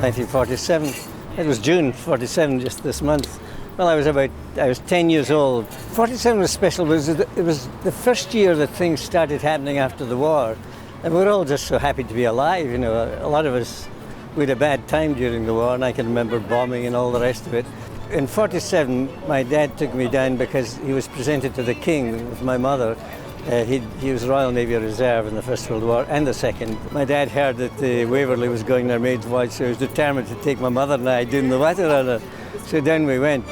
1947. It was June 47, just this month. Well, I was 10 years old. 47 was special. It was the first year that things started happening after the war. And we were all just so happy to be alive, you know. A lot of us, we had a bad time during the war, and I can remember bombing and all the rest of it. In 47, my dad took me down because he was presented to the King with my mother. He was Royal Navy Reserve in the First World War and the Second. My dad heard that the Waverley was going their maid's voyage, so he was determined to take my mother and I doing the water on it. So down we went.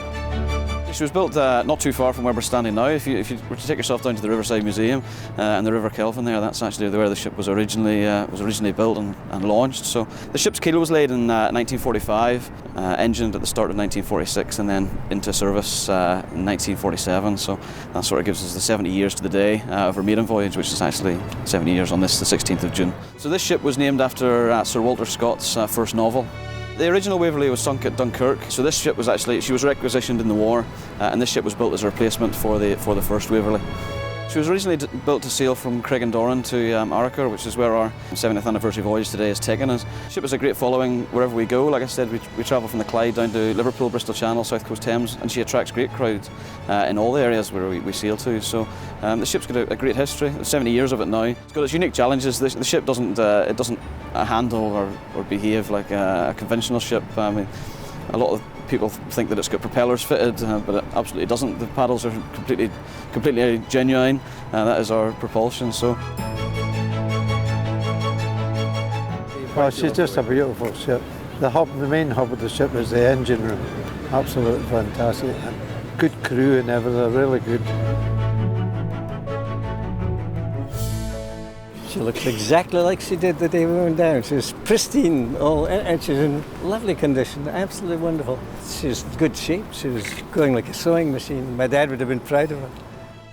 She was built not too far from where we're standing now. If you were to take yourself down to the Riverside Museum and the River Kelvin there, that's actually where the ship was originally built and launched. So the ship's keel was laid in 1945, engined at the start of 1946, and then into service in 1947. So that sort of gives us the 70 years to the day of our maiden voyage, which is actually 70 years on this, the 16th of June. So this ship was named after Sir Walter Scott's first novel. The original Waverley was sunk at Dunkirk, so this ship was she was requisitioned in the war, and this ship was built as a replacement for the first Waverley. She was originally built to sail from Craigendoran to Arrochar, which is where our 70th anniversary voyage today is taken us. The ship has a great following wherever we go. Like I said, we travel from the Clyde down to Liverpool, Bristol Channel, South Coast Thames, and she attracts great crowds in all the areas where we sail to. So the ship's got a great history. There's 70 years of it now. It's got its unique challenges. The ship doesn't handle or behave like a conventional ship. I mean, a lot of people think that it's got propellers fitted, but it absolutely doesn't. The paddles are completely genuine. That is our propulsion. So. Well, she's just a beautiful ship. The main hub of the ship is the engine room. Absolutely fantastic. And good crew and everything, really good. She looks exactly like she did the day we went down. She was pristine, and she's in lovely condition, absolutely wonderful. She was in good shape. She was going like a sewing machine. My dad would have been proud of her.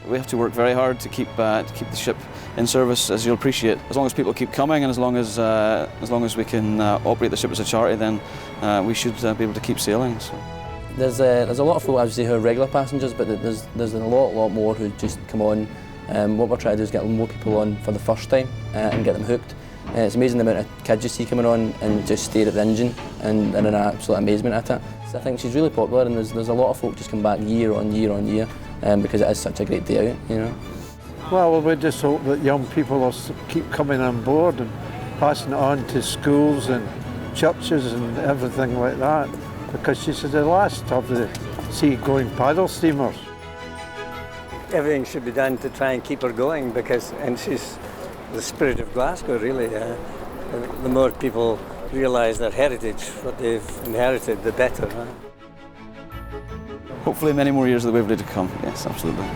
We have to work very hard to keep the ship in service, as you'll appreciate. As long as people keep coming, and as long as we can operate the ship as a charity, then we should be able to keep sailing. So. There's a lot of folk, obviously, who are regular passengers, but there's a lot more who just come on. What we're trying to do is get more people on for the first time and get them hooked. It's amazing the amount of kids you see coming on and just stare at the engine and in absolute amazement at it. So I think she's really popular, and there's a lot of folk just come back year on year because it is such a great day out, you know. Well, we just hope that young people will keep coming on board and passing it on to schools and churches and everything like that, because she's the last of the sea-going paddle steamers. Everything should be done to try and keep her going, and she's the spirit of Glasgow, really. The more people realise their heritage, what they've inherited, the better. Hopefully many more years of the Waverley to come, yes, absolutely.